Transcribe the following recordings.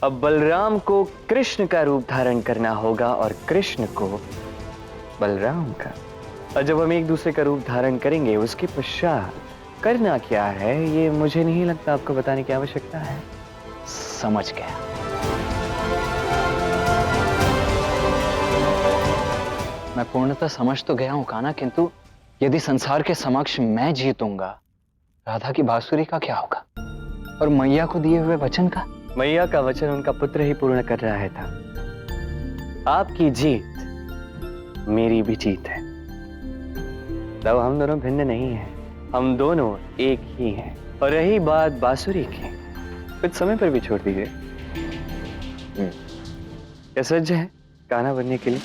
अब बलराम को कृष्ण का रूप धारण करना होगा और कृष्ण को बलराम का। और जब हम एक दूसरे का रूप धारण करेंगे उसके पश्चात करना क्या है ये मुझे नहीं लगता आपको बताने की आवश्यकता है। समझ गया। मैं पूर्णतः समझ तो गया हूं कान्हा, किंतु यदि संसार के समक्ष मैं जीतूंगा, राधा की बांसुरी का क्या होगा? और मैया को दिए हुए वचन का? मैया का वचन उनका पुत्र ही पूर्ण कर रहा है था। आपकी जीत मेरी भी जीत है। तब हम दोनों भिन्न नहीं हैं, हम दोनों एक ही हैं। और रही बात बांसुरी की, कुछ समय पर भी छोड़ दीजिए। क्या सज्ज है कान्हा बनने के लिए?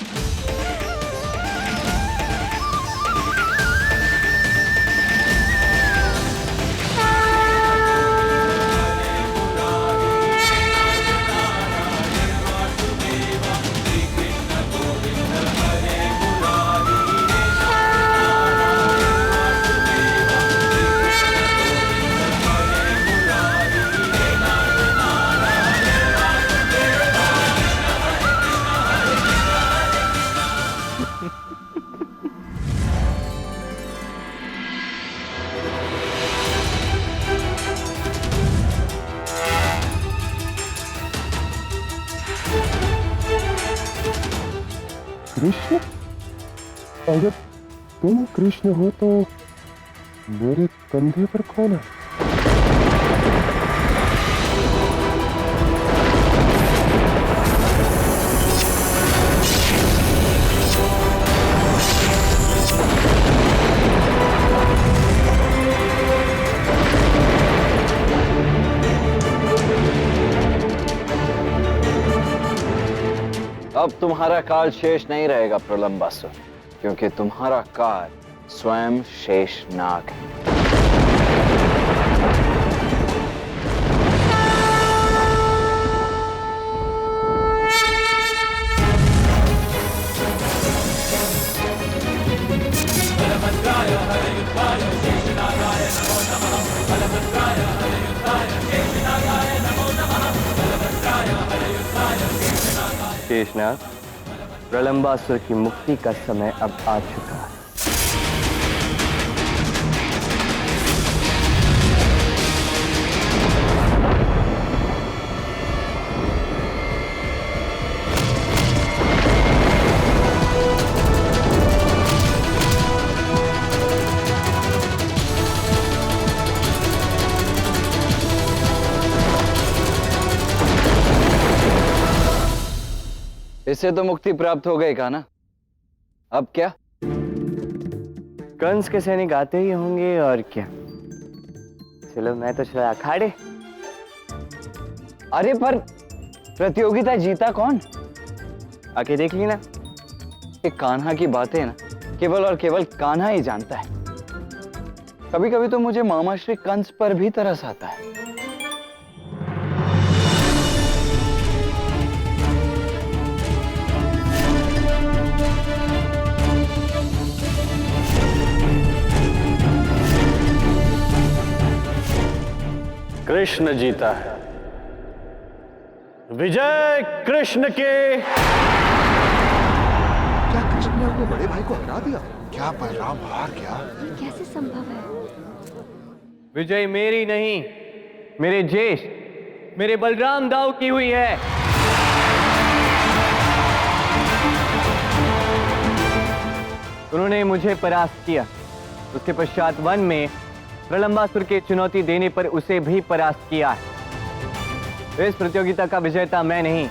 कृष्ण? अगर तुम कृष्ण हो तो मेरे कंधे पर कौन है? अब तुम्हारा काल शेष नहीं रहेगा प्रलंबासुर, क्योंकि तुम्हारा काल स्वयं शेषनाग है। शेषनाग, प्रलंबासुर की मुक्ति का समय अब आ चुका है। इससे तो मुक्ति प्राप्त हो गई कान्हा, अब क्या? कंस के सैनिक आते ही होंगे और क्या। चलो मैं तो चला अखाड़े। अरे पर प्रतियोगिता जीता कौन? आके देख ली ना। ये कान्हा की बातें ना केवल और केवल कान्हा ही जानता है। कभी कभी तो मुझे मामा श्री कंस पर भी तरस आता है। कृष्ण जीता है। विजय कृष्ण के। क्या कृष्ण ने अपने बड़े भाई को हरा दिया? क्या बलराम हार गया? कैसे संभव है? विजय मेरी नहीं, मेरे ज्येष्ठ मेरे बलराम दाऊ की हुई है। उन्होंने मुझे परास्त किया। उसके पश्चात वन में प्रलंबासुर के चुनौती देने पर उसे भी परास्त किया है। इस प्रतियोगिता का विजेता मैं नहीं।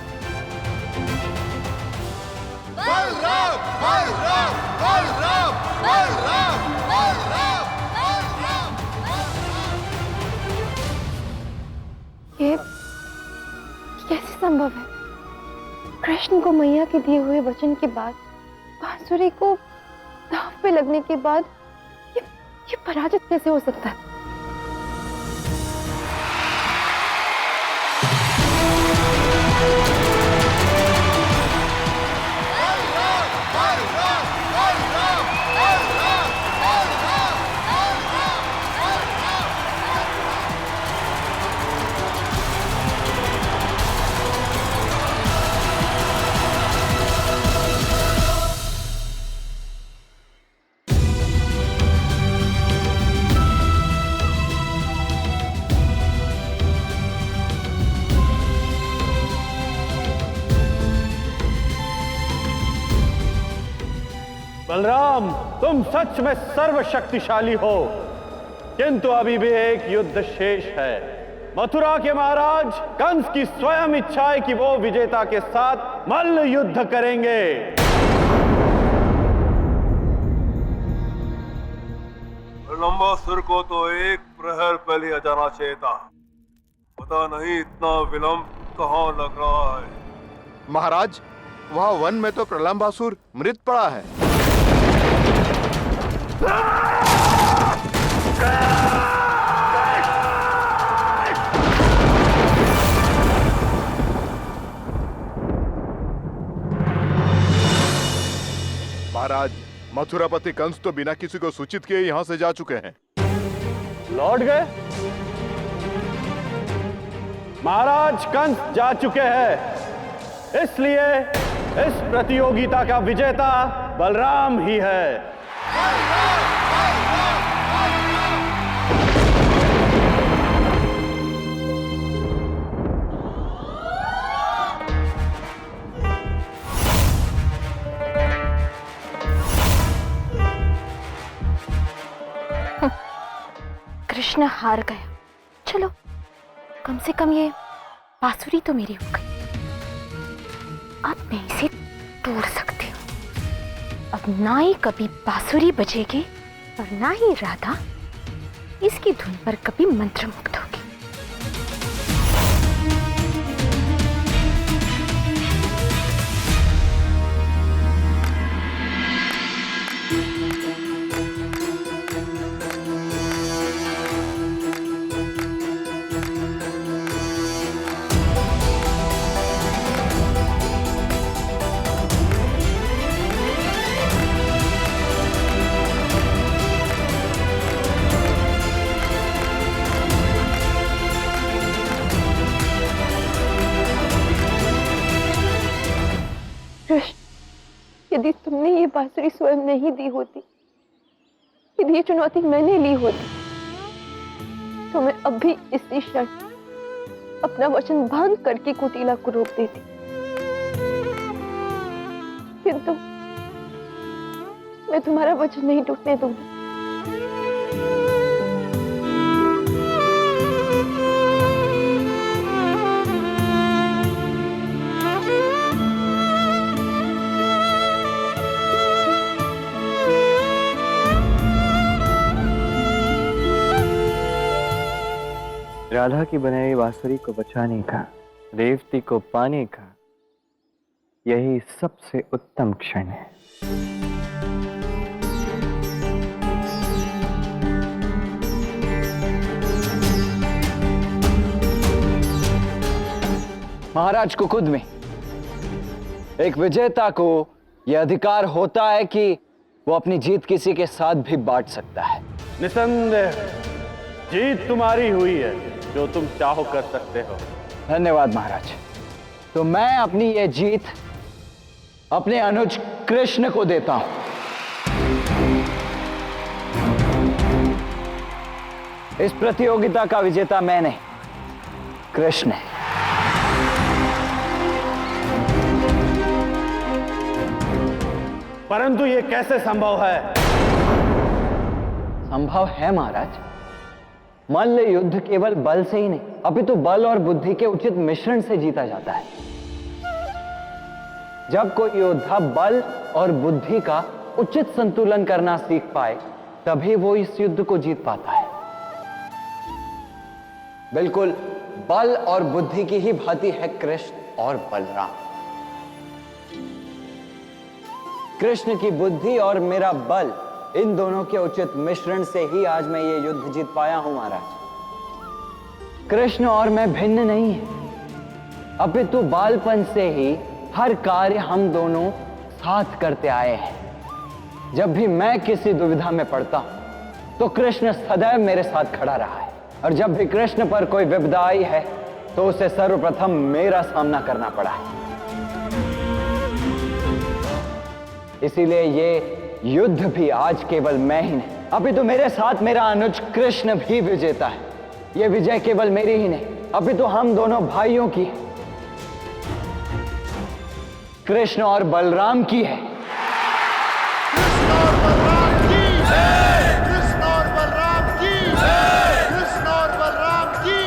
बलराम, बलराम, बलराम, बलराम, बलराम, बलराम। ये कैसे संभव है? कृष्ण को मैया के दिए हुए वचन के बाद, बांसुरी को दांव पे लगने के बाद ये पराजित कैसे हो सकता है? बलराम, तुम सच में सर्वशक्तिशाली हो, किंतु अभी भी एक युद्ध शेष है। मथुरा के महाराज कंस की स्वयं इच्छा है कि वो विजेता के साथ मल्ल युद्ध करेंगे। लंबासुर को तो एक प्रहर पहले आ जाना चाहिए था। पता नहीं इतना विलंब कहाँ लग रहा है। महाराज, वहाँ वन में तो प्रलंबासुर मृत पड़ा है। महाराज, मथुरापति कंस तो बिना किसी को सूचित किए यहाँ से जा चुके हैं। लौट गए? महाराज कंस जा चुके हैं, इसलिए इस प्रतियोगिता का विजेता बलराम ही है। कृष्ण हार गया। चलो, कम से कम ये बांसुरी तो मेरी हो गई। अब मैं इसे तोड़ सकती हूँ। अब ना ही कभी बांसुरी बजेगी और ना ही राधा इसकी धुन पर कभी मंत्रमुग्ध होगी। यदि तुमने ये बांसुरी स्वयं नहीं दी होती, यदि ये चुनौती मैंने ली होती, तो मैं अब भी इसी क्षण अपना वचन भंग करके कुटिला को रोक देती। किंतु मैं तुम्हारा वचन नहीं टूटने दूंगी। राधा की बनाई बांसुरी को बचाने का, रेवती को पाने का यही सबसे उत्तम क्षण है। महाराज कुकुद में एक विजेता को यह अधिकार होता है कि वो अपनी जीत किसी के साथ भी बांट सकता है। निसंदेह जीत तुम्हारी हुई है, जो तुम चाहो कर सकते हो। धन्यवाद महाराज। तो मैं अपनी ये जीत अपने अनुज कृष्ण को देता हूं। इस प्रतियोगिता का विजेता मैं नहीं, कृष्ण है। परंतु ये कैसे संभव है? संभव है महाराज। मल्ल युद्ध केवल बल से ही नहीं, अपितु बल और बुद्धि के उचित मिश्रण से जीता जाता है। जब कोई योद्धा बल और बुद्धि का उचित संतुलन करना सीख पाए, तभी वो इस युद्ध को जीत पाता है। बिल्कुल बल और बुद्धि की ही भांति है कृष्ण और बलराम। कृष्ण की बुद्धि और मेरा बल, इन दोनों के उचित मिश्रण से ही आज मैं ये युद्ध जीत पाया हूं महाराज। कृष्ण और मैं भिन्न नहीं है, अपितु बालपन से ही हर कार्य हम दोनों साथ करते आए हैं। जब भी मैं किसी दुविधा में पड़ता हूं तो कृष्ण सदैव मेरे साथ खड़ा रहा है, और जब भी कृष्ण पर कोई विपदा आई है तो उसे सर्वप्रथम मेरा सामना करना पड़ा है। इसीलिए ये युद्ध भी आज केवल मैं ही नहीं, अपितु मेरे साथ मेरा अनुज कृष्ण भी विजेता है। ये विजय केवल मेरी ही नहीं, अपितु हम दोनों भाइयों की है, कृष्ण और बलराम की है। कृष्ण और बलराम की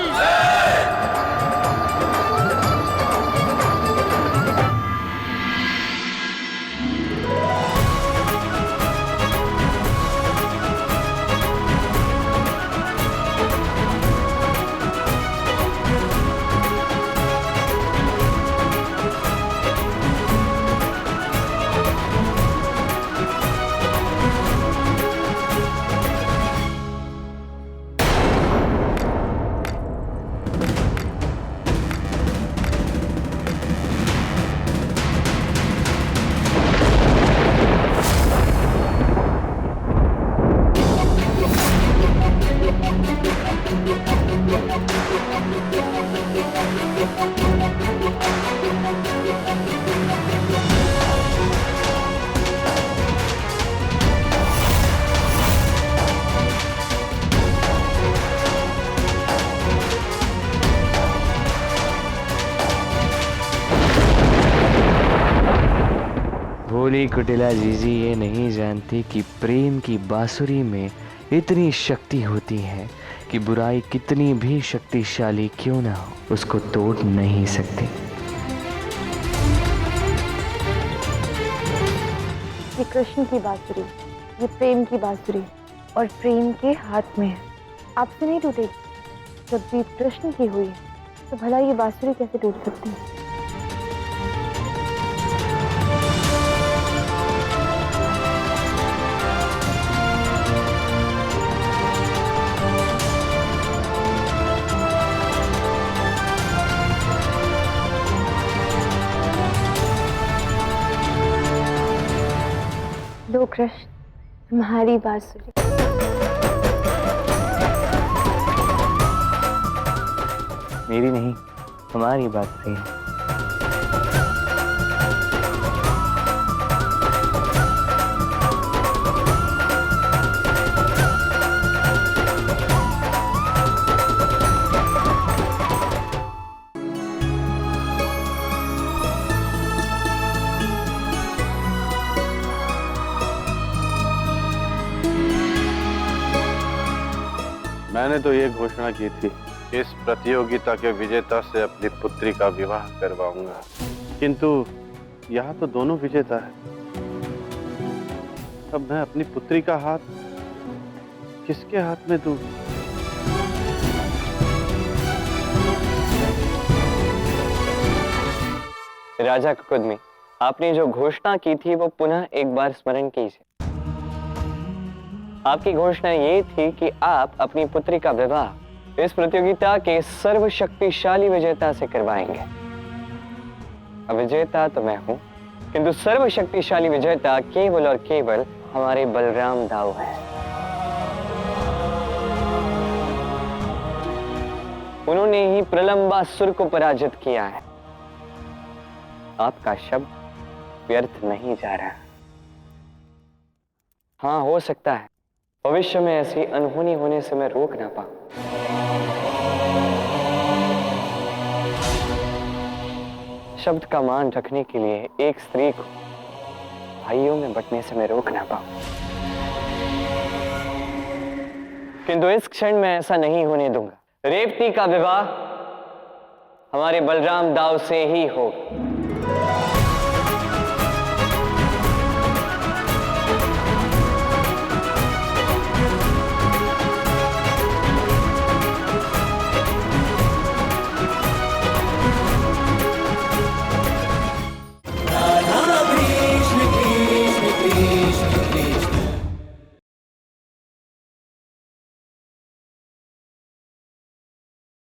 भोली कुटिला जीजी ये नहीं जानती कि प्रेम की बांसुरी में इतनी शक्ति होती है कि बुराई कितनी भी शक्तिशाली क्यों ना हो उसको तोड़ नहीं सकती। ये कृष्ण की बांसुरी, ये प्रेम की बांसुरी और प्रेम के हाथ में है, आपसे नहीं टूटेगी। जब जीत कृष्ण की हुई है तो भला ये बांसुरी कैसे टूट सकती है? लो कृष्ण, तुम्हारी बांसुरी। मेरी नहीं, हमारी बात सही है। मैंने तो ये घोषणा की थी, इस प्रतियोगिता के विजेता से अपनी पुत्री का विवाह करवाऊंगा, किंतु यहाँ तो दोनों विजेता है। अब मैं अपनी पुत्री का हाथ किसके हाथ में दूं? राजा कुकुदमी, आपने जो घोषणा की थी वो पुनः एक बार स्मरण कीजिए। आपकी घोषणा ये थी कि आप अपनी पुत्री का विवाह इस प्रतियोगिता के सर्वशक्तिशाली विजेता से करवाएंगे। अब विजेता तो मैं हूं, किंतु सर्वशक्तिशाली विजेता केवल और केवल हमारे बलराम दाऊ है। उन्होंने ही प्रलंबासुर को पराजित किया है। आपका शब्द व्यर्थ नहीं जा रहा। हाँ, हो सकता है भविष्य में ऐसी अनहोनी होने से मैं रोक ना पाऊं। शब्द का मान रखने के लिए एक स्त्री को भाइयों में बंटने से मैं रोक ना पाऊं। किंतु इस क्षण में ऐसा नहीं होने दूंगा। रेवती का विवाह हमारे बलराम दाऊ से ही होगा।